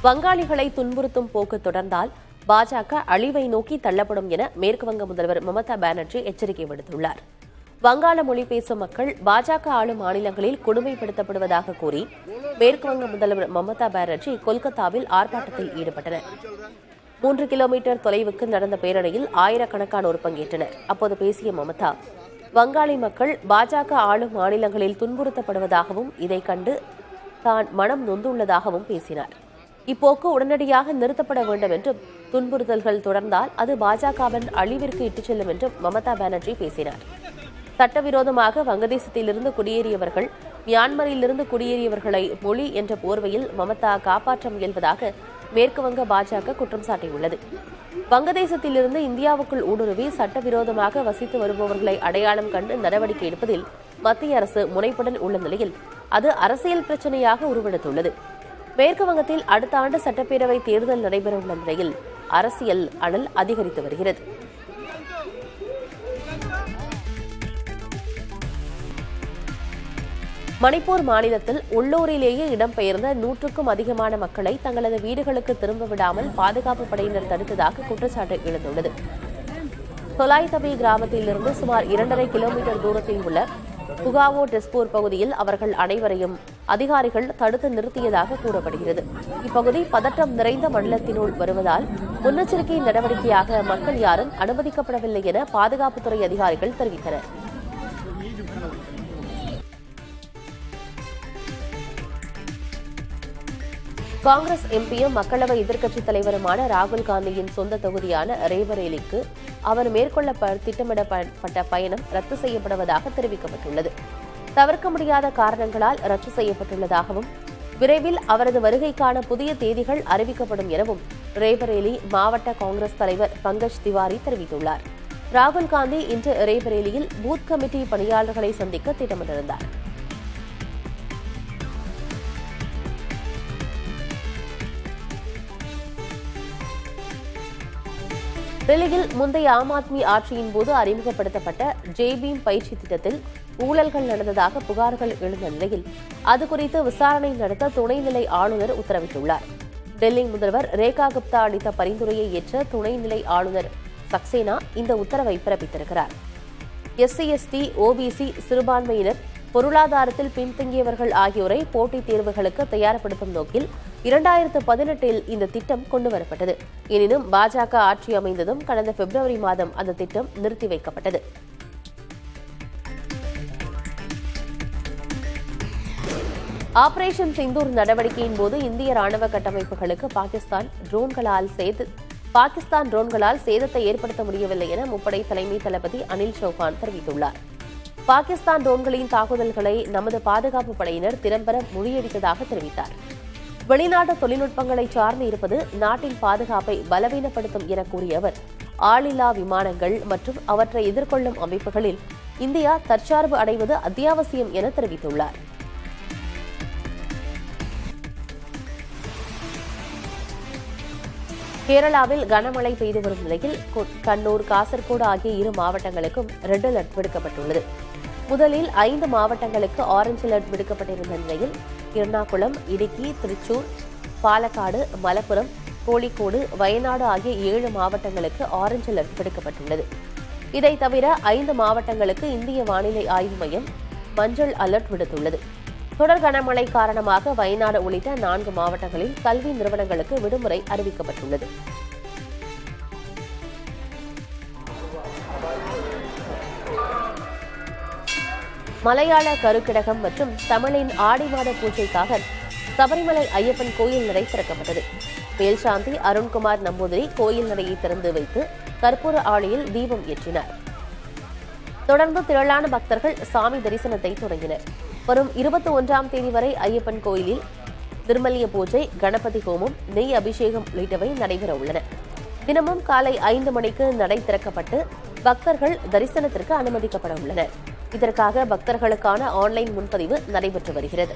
வங்காளிகளை துன்புறுத்தும் போக்கு தொடர்ந்தால் பாஜக அழிவை நோக்கி தள்ளப்படும் என மேற்குவங்க முதல்வர் மமதா பானர்ஜி எச்சரிக்கை விடுத்துள்ளார். வங்காள மொழி பேசும் மக்கள் பாஜக ஆளும் மாநிலங்களில் கொடுமைப்படுத்தப்படுவதாக கூறி மேற்குவங்க முதல்வர் மமதா பானர்ஜி கொல்கத்தாவில் ஆர்ப்பாட்டத்தில் ஈடுபட்டனர். 3 கிலோமீட்டர் தொலைவுக்கு நடந்த பேரணியில் ஆயிரக்கணக்கானோர் பங்கேற்றனர். அப்போது பேசிய மமதா, வங்காளி மக்கள் பாஜக ஆளும் மாநிலங்களில் துன்புறுத்தப்படுவதாகவும் இதைக் கண்டு தான் மனம் நொந்துள்ளதாகவும் பேசினார். இப்போக்கு உடனடியாக நிறுத்தப்பட வேண்டும் என்றும், துன்புறுத்தல்கள் தொடர்ந்தால் அது பாஜகவின் அழிவிற்கு இட்டுச் செல்லும் என்றும் மமதா பானர்ஜி பேசினார். சட்டவிரோதமாக வங்கதேசத்திலிருந்து குடியேறியவர்கள் மியான்மரிலிருந்து குடியேறியவர்களை மொழி என்ற போர்வையில் மமதா காப்பாற்ற முயல்வதாக மேற்குவங்க பாஜக குற்றம் சாட்டியுள்ளது. வங்கதேசத்திலிருந்து இந்தியாவுக்குள் ஊடுருவி சட்டவிரோதமாக வசித்து வருபவர்களை அடையாளம் கண்டு நடவடிக்கை எடுப்பதில் மத்திய அரசு முனைப்புடன் உள்ள நிலையில் அது அரசியல் பிரச்சினையாக உருவெடுத்துள்ளது. மேற்கு வங்கத்தில் அடுத்த ஆண்டு சட்டப்பேரவை தேர்தல் நடைபெறவுள்ள நிலையில் அரசியல் அனல் அதிகரித்து வருகிறது. மணிப்பூர் மாநிலத்தில் உள்ளூரிலேயே இடம்பெயர்ந்த 100க்கும் அதிகமான மக்களை தங்களது வீடுகளுக்கு திரும்ப விடாமல் பாதுகாப்பு படையினர் தடுத்ததாக குற்றச்சாட்டு எழுந்துள்ளது. தொலாய்தபி கிராமத்திலிருந்து சுமார் 2.5 கிலோமீட்டர் தூரத்தில் உள்ள புகாவோ டெஸ்பூர் பகுதியில் அவர்கள் அனைவரையும் அதிகாரிகள் தடுத்து நிறுத்தியதாக கூறப்படுகிறது. இப்பகுதி பதட்டம் நிறைந்த மண்டலத்தினுள் வருவதால் முன்னெச்சரிக்கை நடவடிக்கையாக மக்கள் யாரும் அனுமதிக்கப்படவில்லை என பாதுகாப்புத்துறை அதிகாரிகள் தெரிவித்தனர். காங்கிரஸ் எம்பியும் மக்களவை எதிர்க்கட்சித் தலைவருமான ராகுல் காந்தியின் சொந்த தொகுதியான ரேபரேலிக்கு அவர் மேற்கொள்ள திட்டமிடப்பட்ட பயணம் ரத்து செய்யப்படுவதாக தெரிவிக்கப்பட்டுள்ளது. தவிர்க்க முடியாத காரணங்களால் ரத்து செய்யப்பட்டுள்ளதாகவும் விரைவில் அவரது வருகைக்கான புதிய தேதிகள் அறிவிக்கப்படும் எனவும் ரேபரேலி மாவட்ட காங்கிரஸ் தலைவர் பங்கஜ் திவாரி தெரிவித்துள்ளார். ராகுல் காந்தி இன்று ரேபரேலியில் பூத் கமிட்டி பணியாளர்களை சந்திக்க திட்டமிட்டிருந்தார். டெல்லியில் முந்தைய ஆம் ஆத்மி ஆட்சியின் போது அறிமுகப்படுத்தப்பட்ட ஜேபீம் பயிற்சி திட்டத்தில் ஊழல்கள் நடந்ததாக புகார்கள் எழுந்த நிலையில் அது குறித்து விசாரணை நடத்த துணைநிலை ஆளுநர் உத்தரவிட்டுள்ளார். டெல்லி முதல்வர் ரேகா குப்தா அளித்த பரிந்துரையை ஏற்ற துணைநிலை ஆளுநர் சக்சேனா இந்த உத்தரவை பிறப்பித்திருக்கிறார். எஸ்சி, எஸ்டி, ஓபிசி, சிறுபான்மையினர், பொருளாதாரத்தில் பின்தங்கியவர்கள் ஆகியோரை போட்டித் தேர்வுகளுக்கு தயார்படுத்தும் நோக்கில் 2018 இந்த திட்டம் கொண்டுவரப்பட்டது. எனினும் பாஜக ஆட்சி அமைந்ததும் கடந்த பிப்ரவரி மாதம் அந்த திட்டம் நிறுத்தி வைக்கப்பட்டது. ஆபரேஷன் சிந்தூர் நடவடிக்கையின் போது இந்திய ராணுவ கட்டமைப்புகளுக்கு பாகிஸ்தான் ட்ரோன்களால் சேதத்தை ஏற்படுத்த முடியவில்லை என முப்படை தலைமை தளபதி அனில் சௌஹான் தெரிவித்துள்ளார். பாகிஸ்தான் ட்ரோன்களின் தாக்குதல்களை நமது பாதுகாப்பு படையினர் திறம்பட முறியடித்ததாக தெரிவித்தார். வெளிநாட்டு தொழில்நுட்பங்களை சார்ந்து இருப்பது நாட்டின் பாதுகாப்பை பலவீனப்படுத்தும் என கூறிய அவர், ஆளில்லா விமானங்கள் மற்றும் அவற்றை எதிர்கொள்ளும் அமைப்புகளில் இந்தியா தற்சார்பு அடைவது அத்தியாவசியம் என தெரிவித்துள்ளார். கேரளாவில் கனமழை பெய்து வரும் நிலையில் கண்ணூர், காசர்கோடு ஆகிய 2 மாவட்டங்களுக்கும் ரெட் அலர்ட் விடுக்கப்பட்டுள்ளது. முதலில் 5 மாவட்டங்களுக்கு ஆரஞ்ச் அலர்ட் விடுக்கப்பட்டிருந்த நிலையில் எர்ணாகுளம், இடுக்கி, திருச்சூர், பாலக்காடு, மலப்புரம், கோழிக்கோடு, வயநாடு ஆகிய 7 மாவட்டங்களுக்கு ஆரஞ்ச் அலர்ட் விடுக்கப்பட்டுள்ளது. இதை தவிர 5 மாவட்டங்களுக்கு இந்திய வானிலை ஆய்வு மையம் மஞ்சள் அலர்ட் விடுத்துள்ளது. தொடர் கனமழை காரணமாக வயநாடு உள்ளிட்ட 4 மாவட்டங்களில் கல்வி நிறுவனங்களுக்கு விடுமுறை அறிவிக்கப்பட்டுள்ளது. மலையாள கருக்கிடகம் மற்றும் தமிழின் ஆடி மாத பூஜைக்காக சபரிமலை ஐயப்பன் கோயில் நடை திறக்கப்பட்டது. மேல்சாந்தி அருண்குமார் நம்பூதிரி கோயில் நடையை திறந்து வைத்து கற்பூர ஆழியில் தீபம் ஏற்றினார். தொடர்ந்து திரளான பக்தர்கள் சாமி தரிசனத்தை தொடங்கினர். வரும் 21ஆம் தேதி வரை ஐயப்பன் கோயிலில் நிர்மல்ய பூஜை, கணபதி ஹோமம், நெய் அபிஷேகம் உள்ளிட்டவை நடைபெற உள்ளன. தினமும் காலை 5 மணிக்கு நடை திறக்கப்பட்டு பக்தர்கள் தரிசனத்திற்கு அனுமதிக்கப்பட உள்ளனர். இதற்காக பக்தர்களுக்கான ஆன்லைன் முன்பதிவு நடைபெற்று வருகிறது.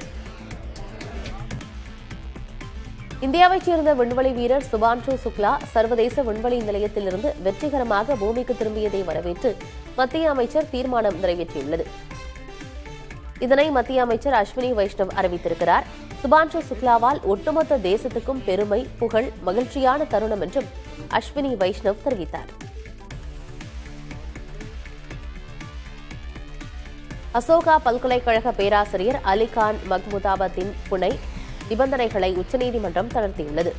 இந்தியாவைச் சேர்ந்த விண்வெளி வீரர் சுபான்ஷு சுக்லா சர்வதேச விண்வெளி நிலையத்திலிருந்து வெற்றிகரமாக பூமிக்கு திரும்பியதை வரவேற்று மத்திய அமைச்சர் தீர்மானம் நிறைவேற்றியுள்ளது. இதனை மத்திய அமைச்சர் அஸ்வினி வைஷ்ணவ் அறிவித்திருக்கிறார். சுபான்ஷு சுக்லாவால் ஒட்டுமொத்த தேசத்துக்கும் பெருமை, புகழ், மகிழ்ச்சியான தருணம் என்றும் அஸ்வினி வைஷ்ணவ் தெரிவித்தார். அசோகா பல்கலைக்கழக பேராசிரியர் அலிகான் மஹ்மூதாபாத்தின் புனை நிபந்தனைகளை உச்சநீதிமன்றம் தளர்த்தியுள்ளது.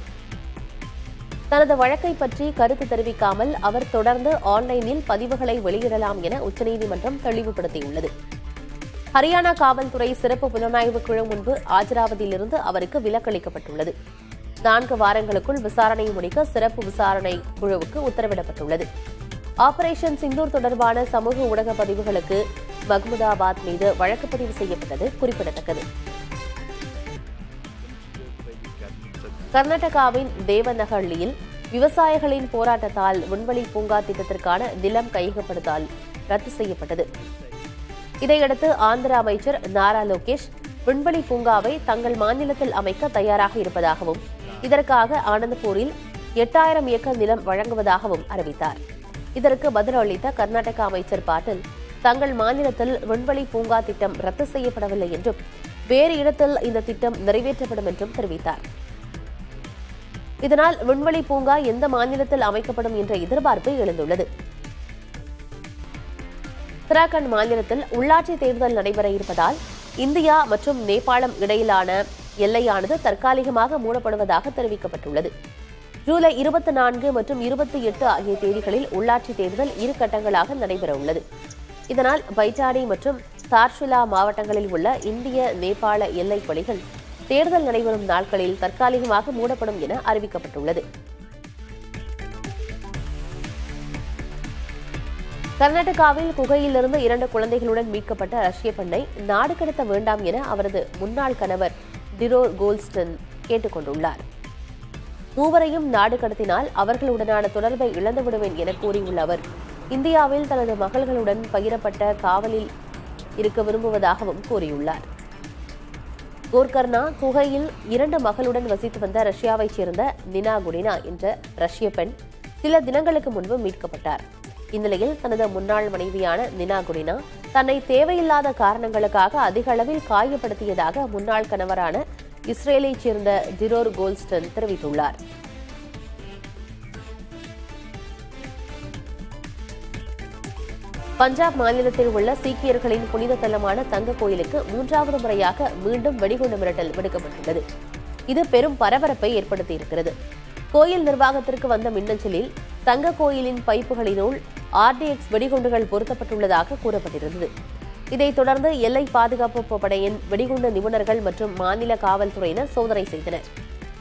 தனது வழக்கை பற்றி கருத்து தெரிவிக்காமல் அவர் தொடர்ந்து ஆன்லைனில் பதிவுகளை வெளியிடலாம் என உச்சநீதிமன்றம் தெளிவுபடுத்தியுள்ளது. ஹரியானா காவல்துறை சிறப்பு புலனாய்வு குழு முன்பு ஆஜராவதிலிருந்து அவருக்கு விலக்களிக்கப்பட்டுள்ளது. 4 வாரங்களுக்குள் விசாரணை முடிக்க சிறப்பு விசாரணை குழுவுக்கு உத்தரவிடப்பட்டுள்ளது. ஆபரேஷன் சிந்தூர் தொடர்பான சமூக ஊடக பதிவுகளுக்கு மஹ்மூதாபாத் மீது வழக்கு பதிவு செய்யப்பட்டது குறிப்பிடத்தக்கது. கர்நாடகாவின் தேவநஹள்ளியில் விவசாயிகளின் போராட்டத்தால் விண்வெளி பூங்கா திட்டத்திற்கான நிலம் கையகப்படுத்தல் ரத்து செய்யப்பட்டது. இதையடுத்து ஆந்திர அமைச்சர் நாரா லோகேஷ் விண்வெளி பூங்காவை தங்கள் மாநிலத்தில் அமைக்க தயாராக இருப்பதாகவும் இதற்காக ஆனந்தபூரில் 8000 ஏக்கர் நிலம் வழங்குவதாகவும் அறிவித்தார். இதற்கு பதிலளித்த கர்நாடக அமைச்சர் பாட்டில் தங்கள் மாநிலத்தில் விண்வெளி பூங்கா திட்டம் ரத்து செய்யப்படவில்லை என்றும் வேறு இடத்தில் இந்த திட்டம் நிறைவேற்றப்படும் என்றும் தெரிவித்தார். இதனால் விண்வெளி பூங்கா எந்த மாநிலத்தில் அமைக்கப்படும் என்ற எதிர்பார்ப்பு எழுந்துள்ளது. உத்தராகண்ட் மாநிலத்தில் உள்ளாட்சி தேர்தல் நடைபெற இருப்பதால் இந்தியா மற்றும் நேபாளம் இடையிலான எல்லையானது தற்காலிகமாக மூடப்படுவதாக தெரிவிக்கப்பட்டுள்ளது. ஜூலை 24 மற்றும் 28 ஆகிய தேதிகளில் உள்ளாட்சி தேர்தல் 2 கட்டங்களாக நடைபெறவுள்ளது. இதனால் பைட்டாடி மற்றும் தார்சுலா மாவட்டங்களில் உள்ள இந்திய நேபாள எல்லைப் பணிகள் தேர்தல் நடைபெறும் நாட்களில் தற்காலிகமாக மூடப்படும் என அறிவிக்கப்பட்டுள்ளது. கர்நாடகாவில் குகையிலிருந்து 2 குழந்தைகளுடன் மீட்கப்பட்ட ரஷ்ய பெண்ணை நாடு கடத்த வேண்டாம் என அவரது முன்னாள் கணவர் டிரோர் கோல்ஸ்டன் கேட்டுக் கொண்டுள்ளார். மூவரையும் நாடு கடத்தினால் அவர்களுடனான தொடர்பை இழந்துவிடுவேன் என கூறியுள்ள அவர், இந்தியாவில் தனது மகள்களுடன் பகிரப்பட்ட காவலில் இருக்க விரும்புவதாகவும் கூறியுள்ளார். கோர்கர்னா குகையில் 2 மகளுடன் வசித்து வந்த ரஷ்யாவைச் சேர்ந்த நினா குடினா என்ற ரஷ்ய பெண் சில தினங்களுக்கு முன்பு மீட்கப்பட்டார். இந்நிலையில் தனது முன்னாள் மனைவியான நினா குடினா தன்னை தேவையில்லாத காரணங்களுக்காக அதிக அளவில் காயப்படுத்தியதாக முன்னாள் கணவரான இஸ்ரேலைச் சேர்ந்த டிரோர் கோல்ஸ்டன் தெரிவித்துள்ளார். பஞ்சாப் மாநிலத்தில் உள்ள சீக்கியர்களின் புனித தலமான தங்க கோயிலுக்கு 3வது முறையாக மீண்டும் வெடிகுண்டு மிரட்டல் விடுக்கப்பட்டுள்ளது. இது பெரும் பரபரப்பை ஏற்படுத்தியிருக்கிறது. கோயில் நிர்வாகத்திற்கு வந்த மின்னஞ்சலில் தங்க கோயிலின் பைப்புகளினுள் RDX வெடிகுண்டுகள் பொருத்தப்பட்டுள்ளதாக கூறப்பட்டிருந்தது. இதைத் தொடர்ந்து எல்லை பாதுகாப்பு படையின் வெடிகுண்டு நிபுணர்கள் மற்றும் மாநில காவல்துறையினர் சோதனை செய்தனர்.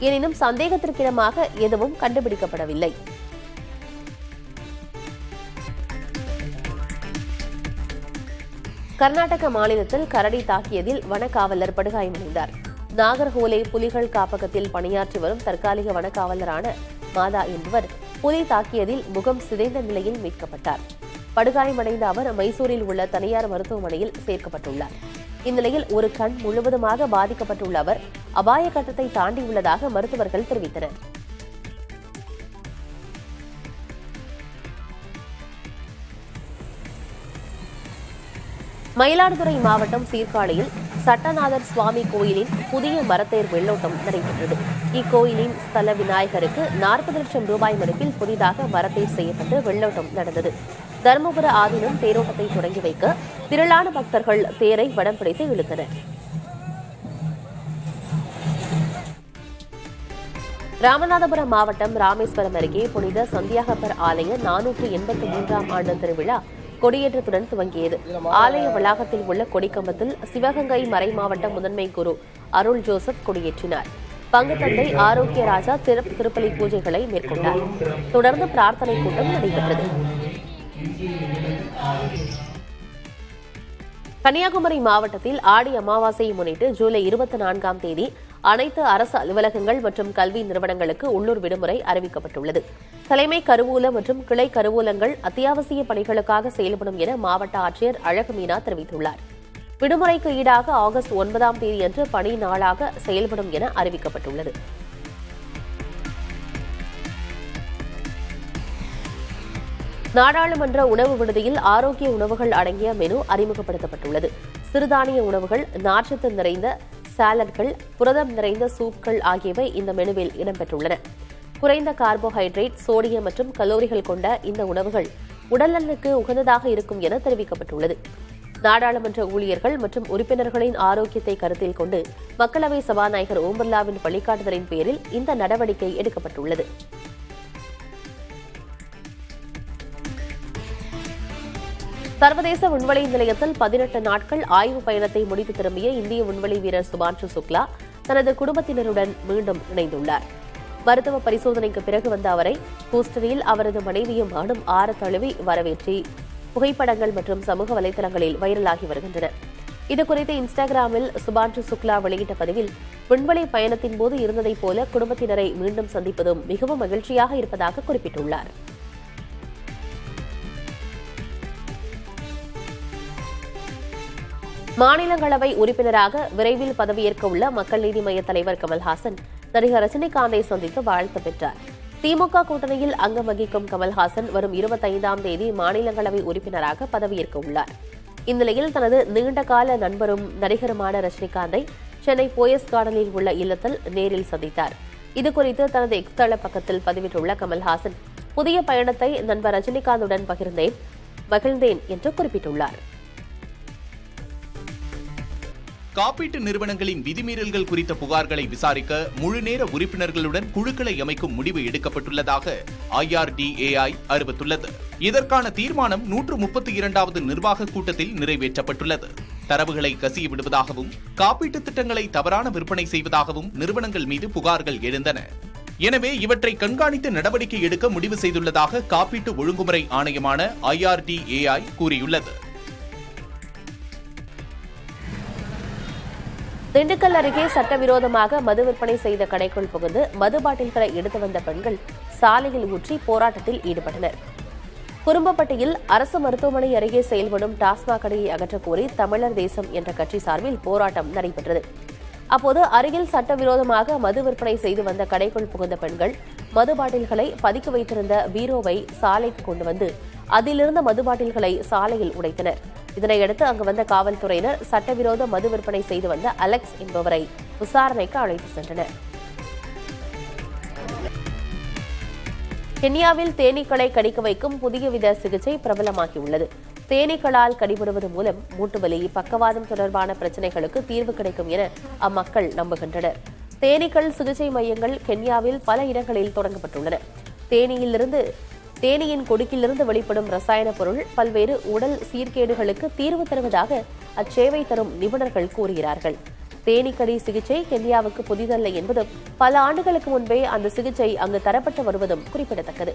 எனினும் சந்தேகத்திற்கிடமாக எதுவும் கண்டுபிடிக்கப்படவில்லை. கர்நாடக மாநிலத்தில் கரடி தாக்கியதில் வனக்காவலர் படுகாயமடைந்தார். நாகர்ஹோலே புலிகள் காப்பகத்தில் பணியாற்றி வரும் தற்காலிக வனக்காவலரான மாதா என்பவர் புலி தாக்கியதில் முகம் சிதைந்த நிலையில் மீட்கப்பட்டார். படுகாயமடைந்த அவர் மைசூரில் உள்ள தனியார் மருத்துவமனையில் சேர்க்கப்பட்டுள்ளார். இந்நிலையில் ஒரு கண் முழுவதுமாக பாதிக்கப்பட்டுள்ள அவர் அபாய கட்டத்தை தாண்டியுள்ளதாக மருத்துவர்கள் தெரிவித்தனர். மயிலாடுதுறை மாவட்டம் சீர்காழியில் சட்டநாதர் சுவாமி கோயிலின் புதிய மரத்தேர் வெள்ளோட்டம் நடைபெற்றது. இக்கோயிலின் ஸ்தல விநாயகருக்கு 40 லட்சம் ரூபாய் மதிப்பில் புதிதாக மரத்தேர் செய்யப்பட்டு வெள்ளோட்டம் நடந்தது. தருமபுர ஆதீனம் தேரோட்டத்தை தொடங்கி வைக்க திரளான பக்தர்கள் தேரை வடம் பிடித்து இழுத்தனர். ராமநாதபுரம் மாவட்டம் ராமேஸ்வரம் அருகே புனித சந்தியாகப்பர் ஆலய 483ஆம் ஆண்டு திருவிழா கொடியேற்றத்துடன் துவங்கியது. ஆலய வளாகத்தில் உள்ள கொடிக்கம்பத்தில் சிவகங்கை மறைமாவட்ட முதன்மை குரு அருள் ஜோசப் கொடியேற்றினார். பங்குத்தந்தை ஆரோக்கிய ராஜா சிறப்பு திருப்பலி பூஜைகளை மேற்கொண்டார். தொடர்ந்து பிரார்த்தனை கூட்டம் நடைபெற்றது. கன்னியாகுமரி மாவட்டத்தில் ஆடி அமாவாசையை முன்னிட்டு ஜூலை 24ஆம் தேதி அனைத்து அரசு அலுவலகங்கள் மற்றும் கல்வி நிறுவனங்களுக்கு உள்ளூர் விடுமுறை அறிவிக்கப்பட்டுள்ளது. தலைமை கருவூலம் மற்றும் கிளை கருவூலங்கள் அத்தியாவசிய பணிகளுக்காக செயல்படும் என மாவட்ட ஆட்சியர் அழகுமீனா தெரிவித்துள்ளார். விடுமுறைக்கு ஈடாக ஆகஸ்ட் 9ஆம் தேதியன்று பணி நாளாக செயல்படும் என அறிவிக்கப்பட்டுள்ளது. நாடாளுமன்ற உணவு விடுதியில் ஆரோக்கிய உணவுகள் அடங்கிய மெனு அறிமுகப்படுத்தப்பட்டுள்ளது. சிறுதானிய உணவுகள், நார்ச்சத்து நிறைந்த சாலட்கள், புரதம் நிறைந்த சூப்கள் ஆகியவை இந்த மெனுவில் இடம்பெற்றுள்ளன. குறைந்த கார்போஹைட்ரேட், சோடியம் மற்றும் கலோரிகள் கொண்ட இந்த உணவுகள் உடல்நலனுக்கு உகந்ததாக இருக்கும் என தெரிவிக்கப்பட்டுள்ளது. நாடாளுமன்ற ஊழியர்கள் மற்றும் உறுப்பினர்களின் ஆரோக்கியத்தை கருத்தில் கொண்டு மக்களவை சபாநாயகர் ஓம் பிர்லாவின் வழிகாட்டுதலின் பேரில் இந்த நடவடிக்கை எடுக்கப்பட்டுள்ளது. சர்வதேச விண்வெளி நிலையத்தில் 18 நாட்கள் ஆய்வு பயணத்தை முடித்து திரும்பிய இந்திய விண்வெளி வீரர் சுபான்ஷு சுக்லா தனது குடும்பத்தினருடன் மீண்டும் இணைந்துள்ளார். மருத்துவ பரிசோதனைக்கு பிறகு வந்த அவரை ஹூஸ்டனில் அவரது மனைவியும் மகனும் ஆற தழுவி வரவேற்றி புகைப்படங்கள் மற்றும் சமூக வலைதளங்களில் வைரலாகி வருகின்றன. இதுகுறித்து இன்ஸ்டாகிராமில் சுபான்ஷு சுக்லா வெளியிட்ட பதிவில், விண்வெளி பயணத்தின் போது இருந்ததைப் போல குடும்பத்தினரை மீண்டும் சந்திப்பதும் மிகவும் மகிழ்ச்சியாக இருப்பதாக குறிப்பிட்டுள்ளார். மாநிலங்களவை உறுப்பினராக விரைவில் பதவியேற்க உள்ள மக்கள் நீதி மய்ய தலைவர் கமல்ஹாசன் நடிகர் ரஜினிகாந்தை சந்தித்து வாழ்த்து பெற்றார். திமுக கூட்டணியில் அங்கம் வகிக்கும் கமல்ஹாசன் வரும் 25ஆம் தேதி மாநிலங்களவை உறுப்பினராக பதவியேற்க உள்ளார். இந்நிலையில் தனது நீண்டகால நண்பரும் நடிகருமான ரஜினிகாந்தை சென்னை போயஸ் கார்டனில் உள்ள இல்லத்தில் நேரில் சந்தித்தார். இதுகுறித்து தனது எக்ஸ் தள பக்கத்தில் பதிவிட்டுள்ள கமல்ஹாசன், புதிய பயணத்தை நண்பர் ரஜினிகாந்துடன் மகிழ்ந்தேன் என்று குறிப்பிட்டுள்ளார். காப்பீட்டு நிறுவனங்களின் விதிமீறல்கள் குறித்த புகார்களை விசாரிக்க முழுநேர உறுப்பினர்களுடன் குழுக்களை அமைக்கும் முடிவு எடுக்கப்பட்டுள்ளதாக IRDAI அறிவித்துள்ளது. இதற்கான தீர்மானம் 132வது நிர்வாக கூட்டத்தில் நிறைவேற்றப்பட்டுள்ளது. தரவுகளை கசிய விடுவதாகவும் காப்பீட்டு திட்டங்களை தவறான விற்பனை செய்வதாகவும் நிறுவனங்கள் மீது புகார்கள் எழுந்தன. எனவே இவற்றை கண்காணித்து நடவடிக்கை எடுக்க முடிவு செய்துள்ளதாக காப்பீட்டு ஒழுங்குமுறை ஆணையமான IRDAI கூறியுள்ளது. திண்டுக்கல் அருகே சட்டவிரோதமாக மது விற்பனை செய்த கடைக்குள் புகுந்து மது பாட்டில்களை எடுத்து வந்த பெண்கள் சாலையில் ஊற்றி போராட்டத்தில் ஈடுபட்டனர். குறும்பப்பட்டியில் அரசு மருத்துவமனை அருகே செயல்படும் டாஸ்மாக் கடையை அகற்றக்கோரி தமிழர் தேசம் என்ற கட்சி சார்பில் போராட்டம் நடைபெற்றது. அப்போது அருகில் சட்டவிரோதமாக மது விற்பனை செய்து வந்த கடைக்குள் புகுந்த பெண்கள் மது பாட்டில்களை பதுக்கி வைத்திருந்த பீரோவை சாலைக்கு கொண்டு வந்து அதிலிருந்த மது பாட்டில்களை சாலையில் உடைத்தனர். இதனையடுத்து அங்கு வந்த காவல்துறையினர் சட்டவிரோத மது விற்பனை செய்து வந்த அலெக்ஸ் என்பவரை விசாரணைக்கு அழைத்து சென்றனர். கென்யாவில் தேனீக்களை கடிக்க வைக்கும் புதியவித சிகிச்சை பிரபலமாகியுள்ளது. தேனீக்களால் கடிபடுவது மூலம் மூட்டுவலி, பக்கவாதம் தொடர்பான பிரச்சினைகளுக்கு தீர்வு கிடைக்கும் என அம்மக்கள் நம்புகின்றனர். தேனீக்கள் சிகிச்சை மையங்கள் கென்யாவில் பல இடங்களில் தொடங்கப்பட்டுள்ளன. தேனீயின் கொடுக்கிலிருந்து வெளிப்படும் ரசாயன பொருள் பல்வேறு உடல் சீர்கேடுகளுக்கு தீர்வு தருவதாக அச்சேவை தரும் நிபுணர்கள் கூறுகிறார்கள். தேனீக்கடி சிகிச்சை கென்யாவுக்கு புதிதல்ல என்பதும் பல ஆண்டுகளுக்கு முன்பே அந்த சிகிச்சை அங்கு தரப்பட்டு வருவதும் குறிப்பிடத்தக்கது.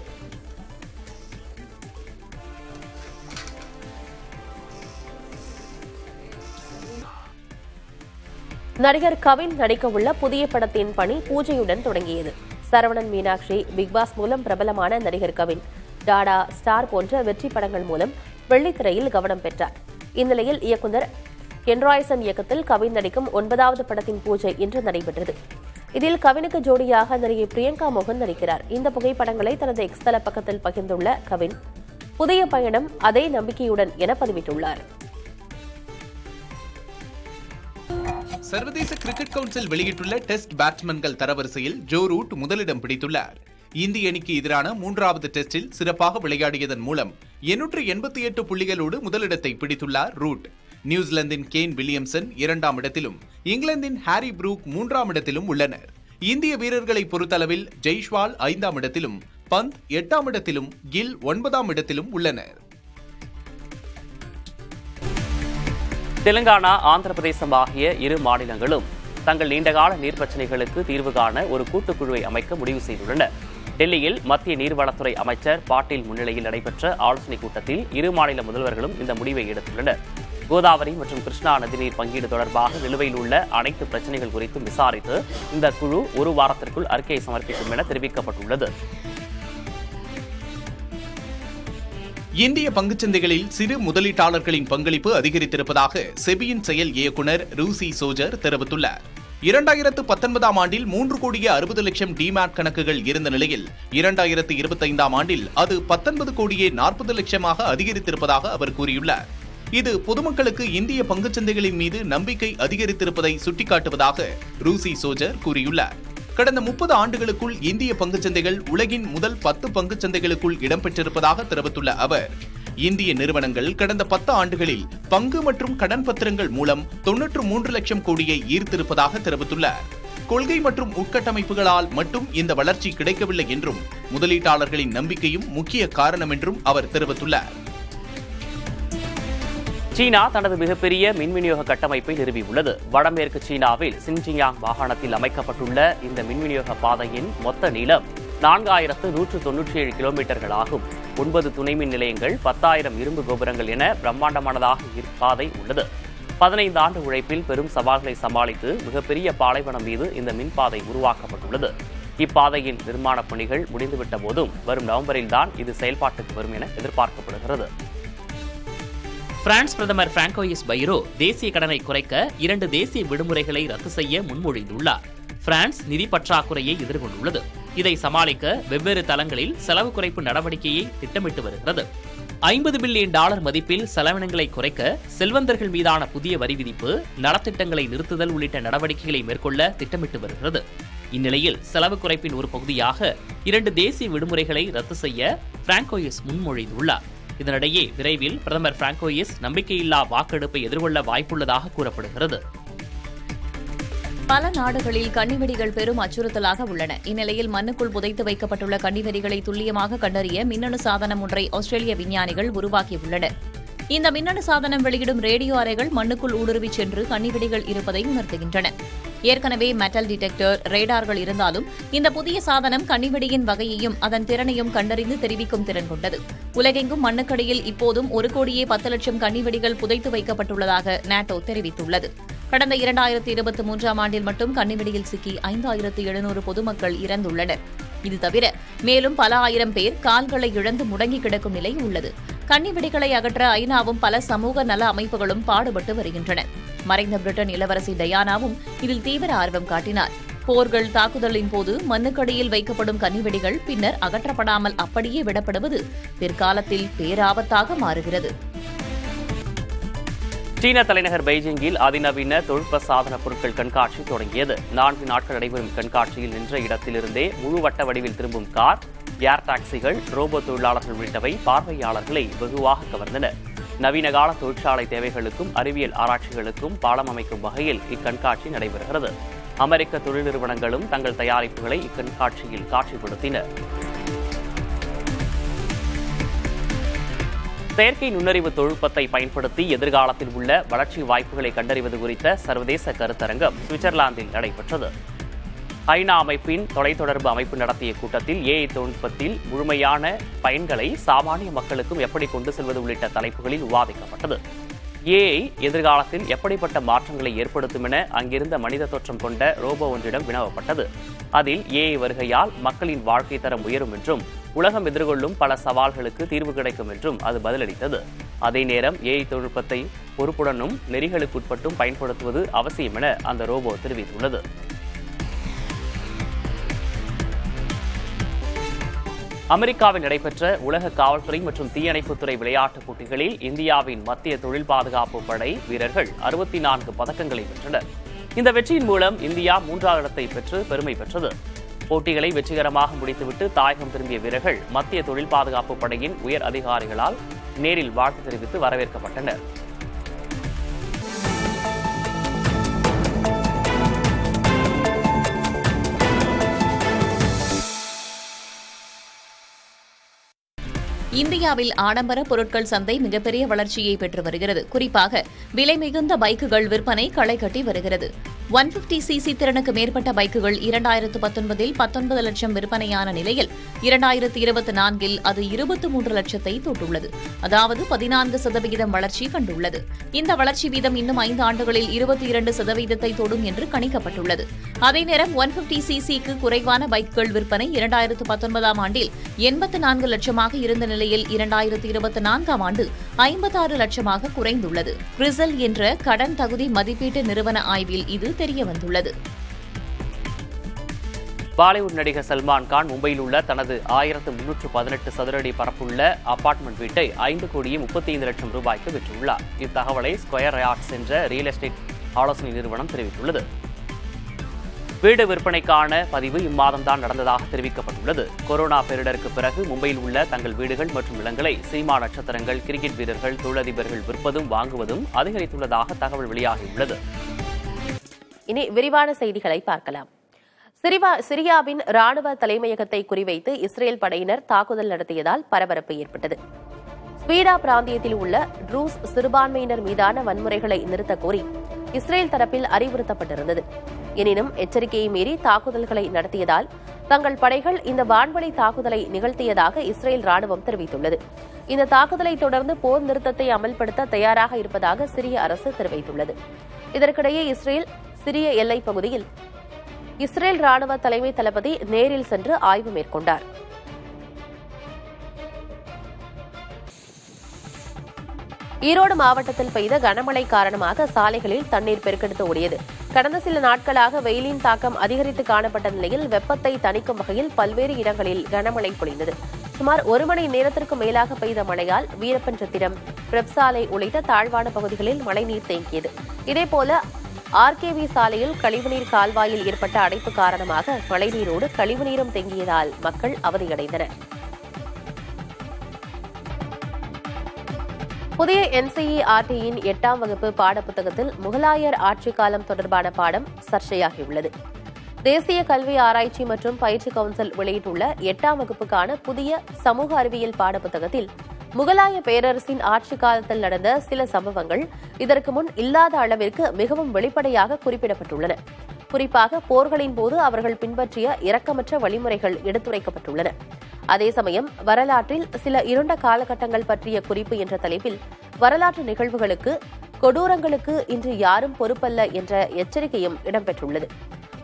நடிகர் கவின் நடிக்கவுள்ள புதிய படத்தின் பணி பூஜையுடன் தொடங்கியது. சரவணன் மீனாட்சி, பிக்பாஸ் மூலம் பிரபலமான நடிகர் கவின் டாடா, ஸ்டார் போன்ற வெற்றி படங்கள் மூலம் வெள்ளித்திரையில் கவனம் பெற்றார். இந்நிலையில் இயக்குநர் கென்ராய்சன் இயக்கத்தில் கவின் நடிக்கும் 9வது படத்தின் பூஜை இன்று நடைபெற்றது. இதில் கவினுக்கு ஜோடியாக நடிகை பிரியங்கா மோகன் நடிக்கிறார். இந்த புகைப்படங்களை தனது எக்ஸ் தள பக்கத்தில் பகிர்ந்துள்ள கவின், புதிய பயணம் அதே நம்பிக்கையுடன் என பதிவிட்டுள்ளார். சர்வதேச கிரிக்கெட் கவுன்சில் வெளியிட்டுள்ள டெஸ்ட் பேட்ஸ்மேன்கள் தரவரிசையில் ஜோ ரூட் முதலிடம் பிடித்துள்ளார். இந்திய அணிக்கு எதிரான 3வது டெஸ்டில் சிறப்பாக விளையாடியதன் மூலம் 888 புள்ளிகளோடு முதலிடத்தை பிடித்துள்ளார் ரூட். நியூசிலாந்தின் கேன் வில்லியம்சன் 2ஆம் இடத்திலும் இங்கிலாந்தின் ஹாரி ப்ரூக் 3ஆம் இடத்திலும் உள்ளனர். இந்திய வீரர்களை பொறுத்தளவில் ஜெய்ஷ்வால் 5ஆம் இடத்திலும், பந்த் 8ஆம் இடத்திலும், கில் 9ஆம் இடத்திலும் உள்ளனர். தெலுங்கானா, ஆந்திர பிரதேசம் ஆகிய இரு மாநிலங்களும் தங்கள் நீண்டகால நீர் பிரச்சினைகளுக்கு தீர்வு காண ஒரு கூட்டுக்குழுவை அமைக்க முடிவு செய்துள்ளன. டெல்லியில் மத்திய நீர்வளத்துறை அமைச்சர் பாட்டீல் முன்னிலையில் நடைபெற்ற ஆலோசனைக் கூட்டத்தில் இரு மாநில முதல்வர்களும் இந்த முடிவை எடுத்துள்ளனர். கோதாவரி மற்றும் கிருஷ்ணா நதிநீர் பங்கீடு தொடர்பாக நிலுவையில் உள்ள அனைத்து பிரச்சினைகள் குறித்தும் விசாரித்து இந்த குழு ஒரு வாரத்திற்குள் அறிக்கையை சமர்ப்பிக்கும் என தெரிவிக்கப்பட்டுள்ளது. இந்திய பங்குச்சந்தைகளில் சிறு முதலீட்டாளர்களின் பங்களிப்பு அதிகரித்திருப்பதாக செபியின் செயல் இயக்குநர் ரூசி சோஜர் தெரிவித்துள்ளார். 2019ஆம் ஆண்டில் 3,60 லட்சம் டிமேட் கணக்குகள் இருந்த நிலையில் 2025ஆம் ஆண்டில் அது 19,40 லட்சமாக அதிகரித்திருப்பதாக அவர் கூறியுள்ளார். இது பொதுமக்களுக்கு இந்திய பங்குச்சந்தைகளின் மீது நம்பிக்கை அதிகரித்திருப்பதை சுட்டிக்காட்டுவதாக ரூசி சோஜர் கூறியுள்ளார். கடந்த 30 ஆண்டுகளுக்குள் இந்திய பங்குச்சந்தைகள் உலகின் முதல் 10 பங்குச்சந்தைகளுக்குள் இடம்பெற்றிருப்பதாக தெரிவித்துள்ள அவர், இந்திய நிறுவனங்கள் கடந்த 10 ஆண்டுகளில் பங்கு மற்றும் கடன் பத்திரங்கள் மூலம் 93 லட்சம் கோடியை ஈர்த்திருப்பதாக தெரிவித்துள்ளார். கொள்கை மற்றும் உட்கட்டமைப்புகளால் மட்டும் இந்த வளர்ச்சி கிடைக்கவில்லை என்றும் முதலீட்டாளர்களின் நம்பிக்கையும் முக்கிய காரணம் என்றும் அவர் தெரிவித்துள்ளார். சீனா தனது மிகப்பெரிய மின் விநியோக கட்டமைப்பை நிறுவியுள்ளது. வடமேற்கு சீனாவில் சின்ஜியாங் மாகாணத்தில் அமைக்கப்பட்டுள்ள இந்த மின் விநியோக பாதையின் மொத்த நீளம் 4197 கிலோமீட்டர்கள் ஆகும். 9 துணை மின் நிலையங்கள், 10,000 இரும்பு கோபுரங்கள் என பிரம்மாண்டமானதாக இப்பாதை உள்ளது. 15 ஆண்டு உழைப்பில் பெரும் சவால்களை சமாளித்து மிகப்பெரிய பாலைவனம் மீது இந்த மின்பாதை உருவாக்கப்பட்டுள்ளது. இப்பாதையின் நிர்மாணப் பணிகள் முடிந்துவிட்ட போதும் வரும் நவம்பரில் தான் இது செயல்பாட்டுக்கு வரும் என எதிர்பார்க்கப்படுகிறது. பிரான்ஸ் பிரதமர் பிராங்கோயிஸ் பைரோ தேசிய கடனை குறைக்க 2 தேசிய விடுமுறைகளை ரத்து செய்ய முன்மொழிந்துள்ளார். பிரான்ஸ் நிதி பற்றாக்குறையை எதிர்கொண்டுள்ளது. இதை சமாளிக்க வெவ்வேறு தளங்களில் செலவு குறைப்பு நடவடிக்கையை திட்டமிட்டு வருகிறது. $50 பில்லியன் மதிப்பில் செலவினங்களை குறைக்க செல்வந்தர்கள் மீதான புதிய வரி விதிப்பு, நலத்திட்டங்களை நிறுத்துதல் உள்ளிட்ட நடவடிக்கைகளை மேற்கொள்ள திட்டமிட்டு வருகிறது. இந்நிலையில் செலவு குறைப்பின் ஒரு பகுதியாக 2 தேசிய விடுமுறைகளை ரத்து செய்ய பிராங்கோயிஸ் முன்மொழிந்துள்ளார். இதனிடையே விரைவில் பிரதமர் பிராங்கோயிஸ் நம்பிக்கையில்லா வாக்கெடுப்பை எதிர்கொள்ள வாய்ப்புள்ளதாக கூறப்படுகிறது. பல நாடுகளில் கன்னிவெடிகள் பெரும் அச்சுறுத்தலாக உள்ளன. இந்நிலையில் மண்ணுக்குள் புதைத்து வைக்கப்பட்டுள்ள கன்னிவெடிகளை துல்லியமாக கண்டறிய மின்னணு சாதனம் ஒன்றை ஆஸ்திரேலிய விஞ்ஞானிகள் உருவாக்கியுள்ளனர். இந்த மின்னணு சாதனம் வெளியிடும் ரேடியோ அறைகள் மண்ணுக்குள் ஊடுருவி சென்று கன்னிவெடிகள் இருப்பதை உணர்த்துகின்றன. ஏற்கனவே மெட்டல் டிடெக்டர், ரேடார்கள் இருந்தாலும் இந்த புதிய சாதனம் கன்னிவெடியின் வகையையும் அதன் திறனையும் கண்டறிந்து தெரிவிக்கும் திறன் கொண்டது. உலகெங்கும் மண்ணுக்கடியில் இப்போதும் 1,10,00,000 கன்னிவெடிகள் புதைத்து வைக்கப்பட்டுள்ளதாக நாட்டோ தெரிவித்துள்ளது. கடந்த 2023ஆம் ஆண்டில் மட்டும் கன்னிவெடியில் சிக்கி 5,700 பொதுமக்கள் இறந்துள்ளனர். இது தவிர மேலும் பல ஆயிரம் பேர் கால்களை இழந்து முடங்கி கிடக்கும் நிலை உள்ளது. கன்னிவெடிகளை அகற்ற ஐநாவும் பல சமூக நல அமைப்புகளும் பாடுபட்டு வருகின்றன. மறைந்த பிரிட்டன் இளவரசி டயானாவும் இதில் தீவிர ஆர்வம் காட்டினார். போர்கள், தாக்குதலின் போது மண்ணுக்கடியில் வைக்கப்படும் கன்னிவெடிகள் பின்னர் அகற்றப்படாமல் அப்படியே விடப்படுவது பிற்காலத்தில் பேராபத்தாக மாறுகிறது. சீன தலைநகர் பெய்ஜிங்கில் அதிநவீன தொழில்நுட்ப சாதன பொருட்கள் கண்காட்சி தொடங்கியது. 4 நாட்கள் நடைபெறும் கண்காட்சியில் நின்ற இடத்திலிருந்தே முழு வட்ட வடிவில் திரும்பும் கார், ஏர் டாக்ஸிகள், ரோபோ தொழிலாளர்கள் உள்ளிட்டவை பார்வையாளர்களை வெகுவாக கவர்ந்தன. நவீன கால தொழிற்சாலை தேவைகளுக்கும் அறிவியல் ஆராய்ச்சிகளுக்கும் பாலம் அமைக்கும் வகையில் இக்கண்காட்சி நடைபெறுகிறது. அமெரிக்க தொழில் நிறுவனங்களும் தங்கள் தயாரிப்புகளை இக்கண்காட்சியில் காட்சிப்படுத்தின. செயற்கை நுண்ணறிவு தொழில்நுட்பத்தை பயன்படுத்தி எதிர்காலத்தில் உள்ள வளர்ச்சி வாய்ப்புகளை கண்டறிவது குறித்த சர்வதேச கருத்தரங்கம் சுவிட்சர்லாந்தில் நடைபெற்றது. ஐநா அமைப்பின் தொலைத்தொடர்பு அமைப்பு நடத்திய கூட்டத்தில் ஏஐ தொழில்நுட்பத்தில் முழுமையான பயன்களை சாமானிய மக்களுக்கும் எப்படி கொண்டு செல்வது உள்ளிட்ட தலைப்புகளில் விவாதிக்கப்பட்டது. ஏஐ எதிர்காலத்தில் எப்படிப்பட்ட மாற்றங்களை ஏற்படுத்தும் என அங்கிருந்த மனித தோற்றம் கொண்ட ரோபோ ஒன்றிடம் வினவப்பட்டது. அதில் ஏஐ வருகையால் மக்களின் வாழ்க்கை தரம் உயரும் என்றும் உலகம் எதிர்கொள்ளும் பல சவால்களுக்கு தீர்வு கிடைக்கும் என்றும் அது பதிலளித்தது. அதே நேரம் ஏஐ தொழில்நுட்பத்தை பொறுப்புடனும் நெறிகளுக்கு உட்பட்டும் பயன்படுத்துவது அவசியம் என அந்த ரோபோ தெரிவித்துள்ளது. அமெரிக்காவில் நடைபெற்ற உலக காவல்துறை மற்றும் தீயணைப்புத்துறை விளையாட்டுப் போட்டிகளில் இந்தியாவின் மத்திய தொழில் பாதுகாப்பு படை வீரர்கள் 64 பதக்கங்களை வென்றனர். இந்த வெற்றியின் மூலம் இந்தியா 3வது இடத்தை பெற்று பெருமை பெற்றது. போட்டிகளை வெற்றிகரமாக முடித்துவிட்டு தாயகம் திரும்பிய வீரர்கள் மத்திய தொழில் பாதுகாப்பு படையின் உயர் அதிகாரிகளால் நேரில் வாழ்த்து தெரிவித்து வரவேற்கப்பட்டனர். இந்தியாவில் ஆடம்பர பொருட்கள் சந்தை மிகப்பெரிய வளர்ச்சியை பெற்று வருகிறது. குறிப்பாக விலை மிகுந்த பைக்குகள் விற்பனை களை கட்டி வருகிறது. 150cc திறனுக்கு மேற்பட்ட பைக்குகள் 2019இல் 19 லட்சம் விற்பனையான நிலையில் 2024இல் அது 23 லட்சத்தை தொட்டுள்ளது. அதாவது 14% வளர்ச்சி கண்டுள்ளது. இந்த வளர்ச்சி வீதம் இன்னும் 5 ஆண்டுகளில் 22% தொடும் என்று கணிக்கப்பட்டுள்ளது. அதேநேரம் 150cc-க்கு குறைவான பைக்குகள் விற்பனை 2019ஆம் ஆண்டில் 84 லட்சமாக இருந்த நிலையில் 2024ஆம் ஆண்டு 56 லட்சமாக குறைந்துள்ளது. கிறிசல் என்ற கடன் தகுதி மதிப்பீட்டு நிறுவன ஆய்வில் இது தெரியவந்துள்ளது. பாலிவுட் நடிகர் சல்மான் கான் மும்பையில் உள்ள தனது 1318 சதுரடி பரப்புள்ள அபார்ட்மெண்ட் வீட்டை 5,35,00,000 ரூபாய்க்கு விற்றுள்ளார். இத்தகவலை ஸ்கொயர் யார்ட்ஸ் என்ற ரியல் எஸ்டேட் ஆலோசனை நிறுவனம் தெரிவித்துள்ளது. வீடு விற்பனைக்கான பதிவு இம்மாதம்தான் நடந்ததாக தெரிவிக்கப்பட்டுள்ளது. கொரோனா பேரிடருக்கு பிறகு மும்பையில் உள்ள தங்கள் வீடுகள் மற்றும் நிலங்களை சினிமா நட்சத்திரங்கள், கிரிக்கெட் வீரர்கள், தொழிலதிபர்கள் விற்பதும் வாங்குவதும் அதிகரித்துள்ளதாக தகவல் வெளியாகியுள்ளது. இனி விரிவான செய்திகளை பார்க்கலாம். சிரியாவின் ராணுவ தலைமையகத்தை குறிவைத்து இஸ்ரேல் படையினர் தாக்குதல் நடத்தியதால் பரபரப்பு ஏற்பட்டது. ஸ்பீடா பிராந்தியத்தில் உள்ள ட்ரூஸ் சிறுபான்மையினர் மீதான வன்முறைகளை நிறுத்தக் கோரி இஸ்ரேல் தரப்பில் அறிவுறுத்தப்பட்டிருந்தது. எனினும் எச்சரிக்கையை மீறி தாக்குதல்களை நடத்தியதால் தங்கள் படைகள் இந்த வான்வழி தாக்குதலை நிகழ்த்தியதாக இஸ்ரேல் ராணுவம் தெரிவித்துள்ளது. இந்த தாக்குதலை தொடர்ந்து போர் நிறுத்தத்தை அமல்படுத்த தயாராக இருப்பதாக சிரிய அரசு தெரிவித்துள்ளது. இதற்கிடையே இஸ்ரேல் சிரிய எல்லைப் பகுதியில் இஸ்ரேல் ராணுவ தலைமை தளபதி நேரில் சென்று ஆய்வு மேற்கொண்டார். ஈரோடு மாவட்டத்தில் பெய்த கனமழை காரணமாக சாலைகளில் தண்ணீர் பெருக்கெடுத்து ஓடியது. கடந்த சில நாட்களாக வெயிலின் தாக்கம் அதிகரித்து காணப்பட்ட நிலையில் வெப்பத்தை தணிக்கும் வகையில் பல்வேறு இடங்களில் கனமழை பொழிந்தது. சுமார் 1 மணி நேரத்திற்கு மேலாக பெய்த மழையால் வீரப்பன்சத்திரம், பிரப்சாலை உள்ளிட்ட தாழ்வான பகுதிகளில் மழைநீர் தேங்கியது. இதேபோல ஆர்கேவி சாலையில் கழிவுநீர் கால்வாயில் ஏற்பட்ட அடைப்பு காரணமாக மழைநீரோடு கழிவுநீரும் தேங்கியதால் மக்கள் அவதியடைந்தனர். புதிய NCERTயின் 8ஆம் வகுப்பு பாடப்புத்தகத்தில் முகலாயர் ஆட்சிக் காலம் தொடர்பான பாடம் சர்ச்சையாகியுள்ளது. தேசிய கல்வி ஆராய்ச்சி மற்றும் பயிற்சி கவுன்சில் வெளியிட்டுள்ள 8ஆம் வகுப்புக்கான புதிய சமூக அறிவியல் பாடப்புத்தகத்தில் முகலாய பேரரசின் ஆட்சி காலத்தில் நடந்த சில சம்பவங்கள் இதற்கு முன் இல்லாத அளவிற்கு மிகவும் வெளிப்படையாக குறிப்பிடப்பட்டுள்ளன. குறிப்பாக போர்களின் போது அவர்கள் பின்பற்றிய இரக்கமற்ற வழிமுறைகள் எடுத்துரைக்கப்பட்டுள்ளன. அதே சமயம் வரலாற்றில் சில இருண்ட காலகட்டங்கள் பற்றிய குறிப்பு என்ற தலைப்பில் வரலாற்று நிகழ்வுகளுக்கு, கொடூரங்களுக்கு இன்று யாரும் பொறுப்பல்ல என்ற எச்சரிக்கையும் இடம்பெற்றுள்ளது.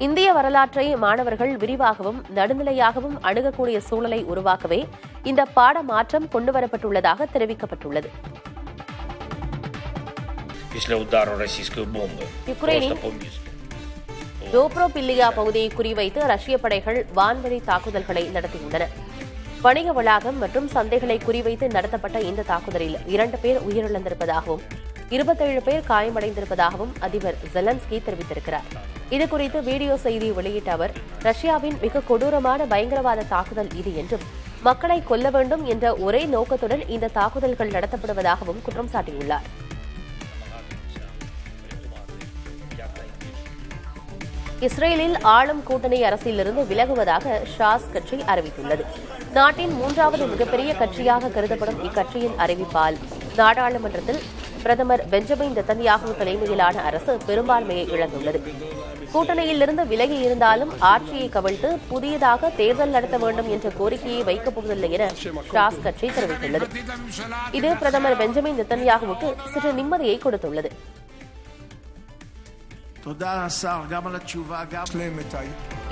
இந்திய வரலாற்றை மாணவர்கள் விரிவாகவும் நடுநிலையாகவும் அணுகக்கூடிய சூழலை உருவாக்கவே இந்த பாட மாற்றம் கொண்டுவரப்பட்டுள்ளதாக தெரிவிக்கப்பட்டுள்ளது. யுக்ரைனின் டோப்ரோபில்லியா பகுதியை குறிவைத்து ரஷ்ய படைகள் வான்வழி தாக்குதல்களை நடத்தியுள்ளன. வணிக வளாகம் மற்றும் சந்தைகளை குறிவைத்து நடத்தப்பட்ட இந்த தாக்குதலில் 2 பேர் உயிரிழந்திருப்பதாகவும் 27 பேர் காயமடைந்திருப்பதாகவும் அதிபர் ஜெலன்ஸ்கி தெரிவித்திருக்கிறார். இதுகுறித்து வீடியோ செய்தி வெளியிட்ட அவர், ரஷ்யாவின் மிக கொடூரமான பயங்கரவாத தாக்குதல் இது என்றும் மக்களை கொல்ல வேண்டும் என்ற ஒரே நோக்கத்துடன் இந்த தாக்குதல்கள் நடத்தப்படுவதாகவும் குற்றம் சாட்டியுள்ளார். இஸ்ரேலில் ஆளும் கூட்டணி அரசிலிருந்து விலகுவதாக ஷாஸ் கட்சி அறிவித்துள்ளது. நாட்டின் 3வது மிகப்பெரிய கட்சியாக கருதப்படும் இக்கட்சியின் அறிவிப்பால் நாடாளுமன்றத்தில் பிரதமர் பெஞ்சமின் நெத்தன்யாகு தலைமையிலான அரசு பெரும்பான்மையை இழந்துள்ளது. கூட்டணியிலிருந்து விலகி இருந்தாலும் ஆட்சியை கவிழ்த்து புதியதாக தேர்தல் நடத்த வேண்டும் என்ற கோரிக்கையை வைக்கப் போவதில்லை என ஷாஸ் கட்சி தெரிவித்துள்ளது. இது பிரதமர் பெஞ்சமின் நெத்தன்யாகுவுக்கு சற்று நிம்மதியை கொடுத்துள்ளது.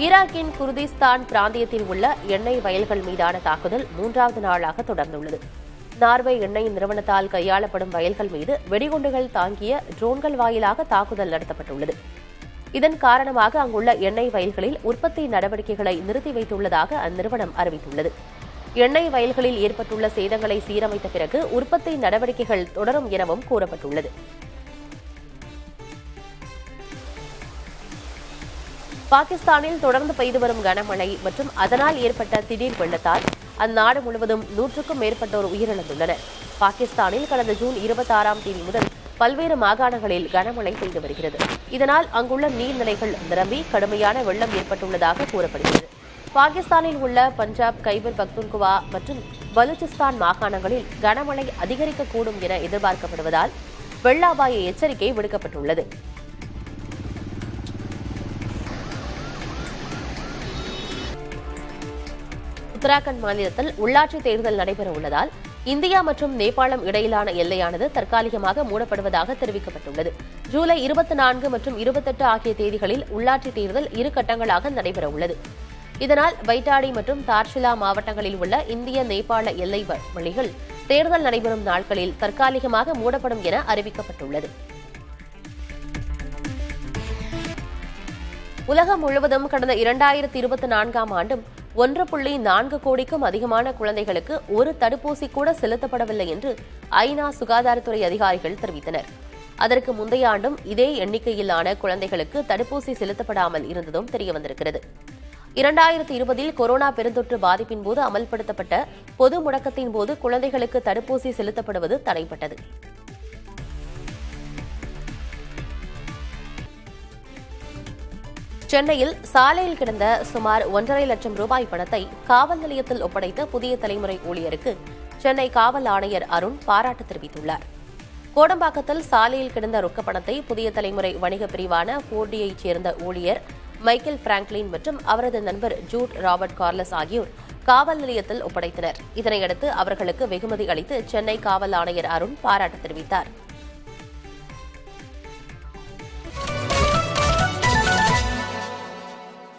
ஈராக்கின் குர்திஸ்தான் பிராந்தியத்தில் உள்ள எண்ணெய் வயல்கள் மீதான தாக்குதல் 3வது நாளாக தொடர்ந்துள்ளது. நார்வே எண்ணெய் நிறுவனத்தால் கையாளப்படும் வயல்கள் மீது வெடிகுண்டுகள் தாங்கிய ட்ரோன்கள் வாயிலாக தாக்குதல் நடத்தப்பட்டுள்ளது. இதன் காரணமாக அங்குள்ள எண்ணெய் வயல்களில் உற்பத்தி நடவடிக்கைகளை நிறுத்தி வைத்துள்ளதாக அந்நிறுவனம் அறிவித்துள்ளது. எண்ணெய் வயல்களில் ஏற்பட்டுள்ள சேதங்களை சீரமைத்த பிறகு உற்பத்தி நடவடிக்கைகள் தொடரும் எனவும் கூறப்பட்டுள்ளது. பாகிஸ்தானில் தொடர்ந்து பெய்து வரும் கனமழை மற்றும் அதனால் ஏற்பட்ட திடீர் வெள்ளத்தால் அந்நாடு முழுவதும் 100க்கும் மேற்பட்டோர் உயிரிழந்துள்ளனர். பாகிஸ்தானில் கடந்த ஜூன் 26ஆம் தேதி முதல் பல்வேறு மாகாணங்களில் கனமழை பெய்து வருகிறது. இதனால் அங்குள்ள நீர்நிலைகள் நிரம்பி கடுமையான வெள்ளம் ஏற்பட்டுள்ளதாக கூறப்படுகிறது. பாகிஸ்தானில் உள்ள பஞ்சாப், கைபர் பக்துன்குவா மற்றும் பலூச்சிஸ்தான் மாகாணங்களில் கனமழை அதிகரிக்கக்கூடும் என எதிர்பார்க்கப்படுவதால் வெள்ள அபாய எச்சரிக்கை விடுக்கப்பட்டுள்ளது. உத்தராகண்ட் மாநிலத்தில் உள்ளாட்சி தேர்தல் நடைபெற உள்ளதால் இந்தியா மற்றும் நேபாளம் இடையிலான எல்லையானது தற்காலிகமாக மூடப்படுவதாக தெரிவிக்கப்பட்டுள்ளது. ஜூலை 24 மற்றும் 28 ஆகிய தேதிகளில் உள்ளாட்சி தேர்தல் 2 கட்டங்களாக நடைபெற உள்ளது. இதனால் பைட்டாடி மற்றும் தார்ஷிலா மாவட்டங்களில் உள்ள இந்திய நேபாள எல்லை வழிகள் தேர்தல் நடைபெறும் நாட்களில் தற்காலிகமாக மூடப்படும் என அறிவிக்கப்பட்டுள்ளது. உலகம் முழுவதும் கடந்த 2024ஆம் ஆண்டும் 1.4 கோடிக்கும் அதிகமான குழந்தைகளுக்கு ஒரு தடுப்பூசி கூட செலுத்தப்படவில்லை என்று ஐநா சுகாதாரத்துறை அதிகாரிகள் தெரிவித்தனர். அதற்கு முந்தைய ஆண்டும் இதே எண்ணிக்கையிலான குழந்தைகளுக்கு தடுப்பூசி செலுத்தப்படாமல் இருந்ததும் தெரியவந்திருக்கிறது. 2020இல் கொரோனா பெருந்தொற்று பாதிப்பின் போது அமல்படுத்தப்பட்ட பொது முடக்கத்தின் போது குழந்தைகளுக்கு தடுப்பூசி செலுத்தப்படுவது தடைப்பட்டது. சென்னையில் சாலையில் கிடந்த சுமார் 1.5 லட்சம் ரூபாய் பணத்தை காவல் நிலையத்தில் ஒப்படைத்த புதிய தலைமுறை ஊழியருக்கு சென்னை காவல் ஆணையர் அருண் பாராட்டு தெரிவித்துள்ளார். கோடம்பாக்கத்தில் சாலையில் கிடந்த ரொக்கப் பணத்தை புதிய தலைமுறை வணிக பிரிவான 4Dயைச் சேர்ந்த ஊழியர் மைக்கேல் பிராங்க்லின் மற்றும் அவரது நண்பர் ஜூட் ராபர்ட் கார்லஸ் ஆகியோர் காவல் நிலையத்தில் ஒப்படைத்தனர். இதனையடுத்து அவர்களுக்கு வெகுமதி அளித்து சென்னை காவல் ஆணையர் அருண் பாராட்டு தெரிவித்தார்.